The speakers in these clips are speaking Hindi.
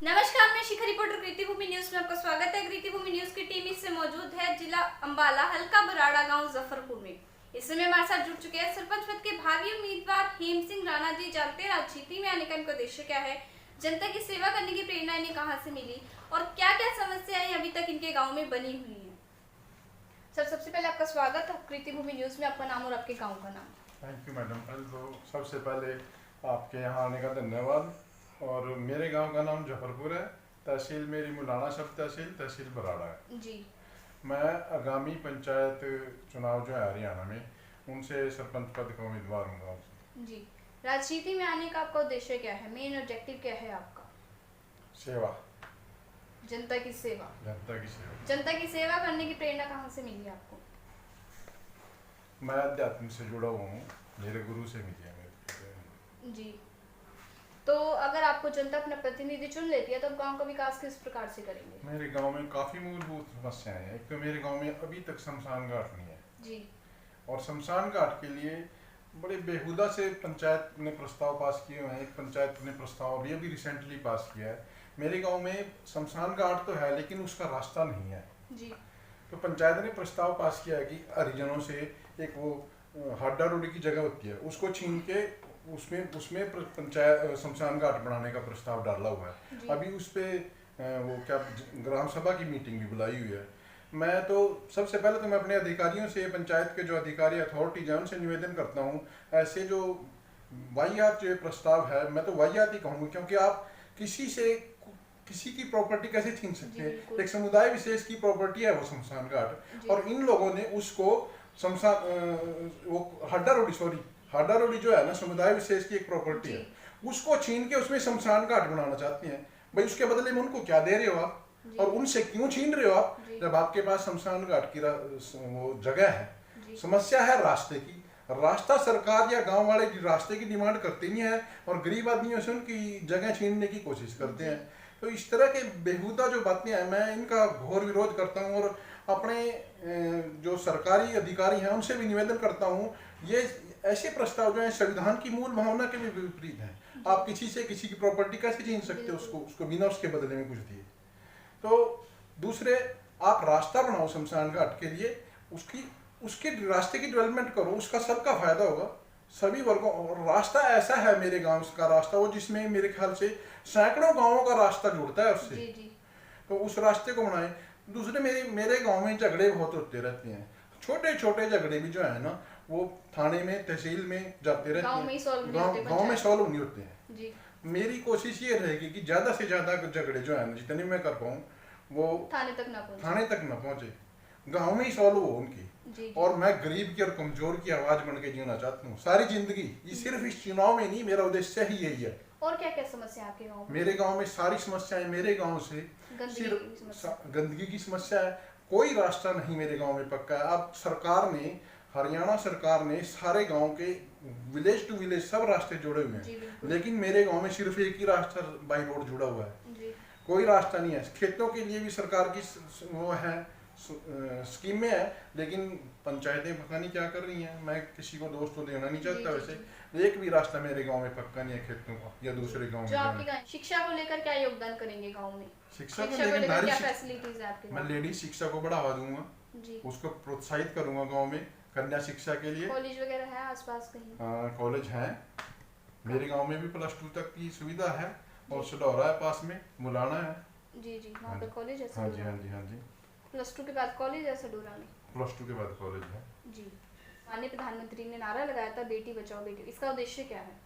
नमस्कार, मैं शिखा रिपोर्टर कृति भूमि न्यूज में आपका स्वागत है। कृति भूमि न्यूज की टीम इससे मौजूद है जिला अंबाला हल्का बराड़ा गांव जफरपुर में। इस समय हमारे साथ जुड़ चुके हैं सरपंच पद के भावी उम्मीदवार हेम सिंह राणा जी। जानते हैं राजनीति में आने का इनका उद्देश्य क्या है, जनता की सेवा करने की प्रेरणा इन्हें कहाँ से मिली और क्या क्या समस्याएं अभी तक इनके गाँव में बनी हुई है। सर, सबसे पहले आपका स्वागत है कृति भूमि न्यूज में। आपका नाम और आपके गाँव का नाम। Thank you madam. तो सबसे पहले आपके यहाँ आने का धन्यवाद। और मेरे गांव का नाम जफरपुर है, तहसील मेरी मुलाना सब तहसील बराड़ा है जी। मैं आगामी पंचायत चुनाव जो है हरियाणा में, उनसे सरपंच पद का उम्मीदवार हूँ। जी, राजनीति में आने का आपका उद्देश्य क्या है, मेन ऑब्जेक्टिव क्या है आपका? सेवा, जनता की सेवा। जनता की सेवा। जनता की सेवा करने की प्रेरणा कहाँ से मिली आपको? मैं अध्यात्म से जुड़ा हुआ हूँ, मेरे गुरु से मिली है मेरे। जी, तो अगर आपको जनता अपना प्रतिनिधि चुन लेती है तो गांव का विकास किस प्रकार से करेंगे? मेरे गांव में काफ़ी मूलभूत समस्याएं हैं। एक तो मेरे गांव में अभी तक शमशान घाट नहीं है जी। और शमशान घाट के लिए बड़े बेहुदा से पंचायत ने प्रस्ताव पास किए हुए हैं। एक पंचायत ने प्रस्ताव अभी रिसेंटली पास किया है। मेरे गांव में शमशान घाट तो है लेकिन उसका रास्ता नहीं है जी। तो पंचायत ने प्रस्ताव पास किया है कि हरिजनों से एक वो हाडा रोडी की जगह होती है उसको छीन के उसमें पंचायत शमशान घाट बनाने का प्रस्ताव डाला हुआ है। अभी उस पे वो क्या ग्राम सभा की मीटिंग भी बुलाई हुई है। मैं तो सबसे पहले तो मैं अपने अधिकारियों से, पंचायत के जो अधिकारी अथॉरिटीज हैं उनसे निवेदन करता हूँ, ऐसे जो वाहियात जो प्रस्ताव है, मैं तो वाहियात ही कहूँगा, क्योंकि आप किसी की प्रॉपर्टी कैसे छीन सकते हैं? एक समुदाय विशेष की प्रॉपर्टी है वो शमशान घाट, और इन लोगों ने उसको हाडा रोडी जो है ना, समुदाय विशेष की एक प्रॉपर्टी है, उसको छीन के उसमें शमशान घाट बनाना चाहते हैं। भाई उसके बदले में उनको क्या दे रहे हो आप, और उनसे क्यों छीन रहे हो आप जब आपके पास शमशान घाट की वो जगह है? समस्या है रास्ते की। रास्ता सरकार या गांव वाले रास्ते की डिमांड करते नहीं है और गरीब आदमियों से उनकी जगह छीनने की कोशिश करते हैं। तो इस तरह के बेहुदा जो बातें हैं, मैं इनका घोर विरोध करता हूं और अपने जो सरकारी अधिकारी हैं उनसे भी निवेदन करता हूं, ये ऐसे प्रस्ताव जो है संविधान की मूल भावना के भी विपरीत हैं। आप किसी से किसी की प्रॉपर्टी कैसे छीन सकते हो उसको बिना उसके बदले में कुछ दिए? तो दूसरे, आप रास्ता बनाओ शमशान घाट के लिए, उसके रास्ते की डेवलपमेंट करो, उसका सबका फायदा होगा सभी वर्गों। और रास्ता ऐसा है मेरे गांव का रास्ता, वो जिसमें मेरे ख्याल से सैकड़ों गांवों का रास्ता जुड़ता है उससे। तो उस रास्ते को बनाए। दूसरे, मेरे गांव में झगड़े बहुत होते रहते हैं, छोटे छोटे झगड़े भी जो है ना, वो थाने में तहसील में जाते रहते हैं, गांव में सॉल्व नहीं होते हैं। मेरी कोशिश ये रहेगी कि ज्यादा से ज्यादा झगड़े जो है ना, जितने मैं कर पाऊँ वो थाने तक ना पहुंचे, गांव में ही सॉल्व हो उनकी। और मैं गरीब की और कमजोर की आवाज बन के जीना चाहता हूँ सारी जिंदगी। ये सिर्फ इस चुनाव में नहीं, मेरा उद्देश्य ही यही है। और क्या क्या समस्या आपके गांव में? मेरे गांव में सारी समस्याएं, मेरे गांव से सिर्फ गंदगी की समस्या है। कोई रास्ता नहीं मेरे गांव में पक्का है। अब हरियाणा सरकार ने सारे गांव के विलेज टू विलेज सब रास्ते जोड़े हुए हैं, लेकिन मेरे गांव में सिर्फ एक ही रास्ता बाई रोड जुड़ा हुआ है, कोई रास्ता नहीं है। खेतों के लिए भी सरकार की वो है, स्कीमें है, लेकिन पंचायतें पता नहीं क्या कर रही हैं। मैं किसी को दोष तो देना नहीं चाहता, वैसे एक भी रास्ता मेरे गांव में पक्का नहीं है खेतों का या दूसरे गांव में। शिक्षा को लेकर क्या योगदान करेंगे गांव में? शिक्षा को लेकर क्या फैसिलिटीज है आपके? मैं लेडीज शिक्षा को बढ़ावा दूंगा, उसको प्रोत्साहित करूंगा गाँव में कन्या शिक्षा के लिए। कॉलेज वगैरह है आसपास कहीं? कॉलेज है मेरे गांव में भी, +2 तक की सुविधा है, और सडौरा है पास में, मुलाना है। जी, वहाँ पे कॉलेज है? हाँ जी। +2 के बाद कॉलेज है सडौरा में? +2 के बाद कॉलेज है जी। माननीय प्रधानमंत्री ने नारा लगाया था बेटी बचाओ बेटी, इसका उद्देश्य क्या है?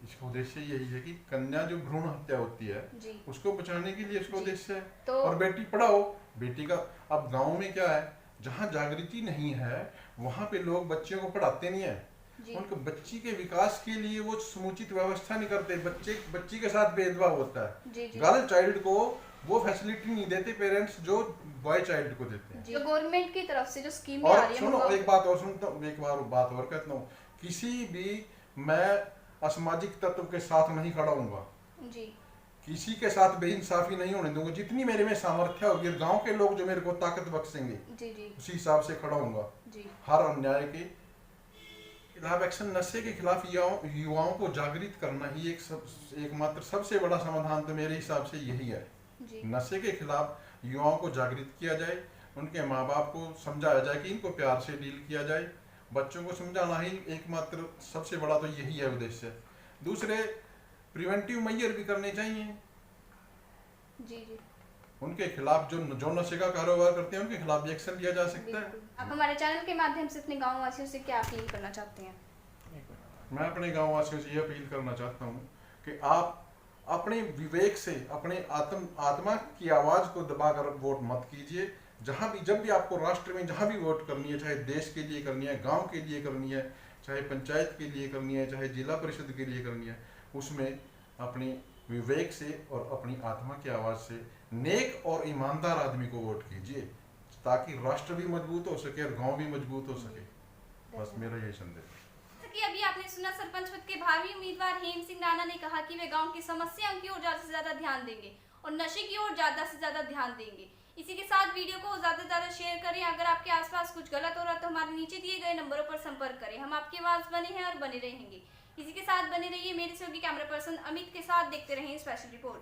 इसका उद्देश्य यही है कि कन्या जो भ्रूण हत्या होती है उसको बचाने के लिए इसका उद्देश्य है। तो और बेटी पढ़ाओ। बेटी का अब गांव में क्या है, जहाँ जागृति नहीं है वहाँ पे लोग बच्चियों को पढ़ाते नहीं है, उनके बच्ची के विकास के लिए वो समुचित व्यवस्था नहीं करते। बच्ची के साथ भेदभाव होता है। गर्ल चाइल्ड को वो फैसिलिटी नहीं देते पेरेंट्स जो बॉय चाइल्ड को देते हैं। तो गवर्नमेंट की तरफ से जो स्कीम आ रही है, सुनो एक बात और सुनता हूँ, एक बात और कहता हूँ, किसी भी मैं असामाजिक तत्व के साथ नहीं खड़ा हूँगा, किसी के साथ बेइंसाफी नहीं होने दूंगा। जितनी मेरे में सामर्थ्य होगी, गांव के लोग जो मेरे को ताकत बख्शेंगे उसी हिसाब से खड़ा हूँगा। हर अन्याय के खिलाफ एक्शन, नशे के खिलाफ युवाओं को जागृत करना ही एकमात्र सबसे बड़ा समाधान तो मेरे हिसाब से यही है। जी। नशे के खिलाफ युवाओं को जागृत किया जाए, उनके माँ बाप को समझाया जाए कि इनको प्यार से डील किया जाए, बच्चों को समझाना ही एकमात्र सबसे बड़ा तो यही है उद्देश्य। दूसरे प्रिवेंटिव मेजर भी करने चाहिए। जी जी। उनके खिलाफ जो नशे का कारोबार करते हैं उनके खिलाफ भी एक्शन लिया जा सकता है। आप हमारे चैनल के माध्यम से अपने गाँव वासियों से क्या अपील करना चाहते हैं? मैं अपने गाँव वासियों से ये अपील करना चाहता हूँ कि आप अपने विवेक से अपने आत्मा की आवाज़ को दबाकर वोट मत कीजिए। जब भी आपको राष्ट्र में जहाँ भी वोट करनी है, चाहे देश के लिए करनी है, गांव के लिए करनी है, चाहे पंचायत के लिए करनी है, चाहे जिला परिषद के लिए करनी है, उसमें अपने विवेक से और अपनी आत्मा की आवाज़ से नेक और ईमानदार आदमी को वोट कीजिए, ताकि राष्ट्र भी मजबूत हो सके और गांव भी मजबूत हो सके। बस मेरा यही संदेश। कि अभी आपने सुना सरपंच पद के भावी उम्मीदवार हेम सिंह राणा ने कहा कि वे गांव की समस्याओं की ओर ज्यादा से ज्यादा ध्यान देंगे और नशे की ओर ज्यादा से ज्यादा ध्यान देंगे। इसी के साथ वीडियो को ज्यादा से ज्यादा शेयर करें। अगर आपके आसपास कुछ गलत हो रहा है तो हमारे नीचे दिए गए नंबरों पर संपर्क करें। हम आपकी आवाज बने हैं और बने रहेंगे। इसी के साथ बने रहिए। मेरे सहयोगी कैमरा पर्सन अमित के साथ देखते रहें स्पेशल रिपोर्ट।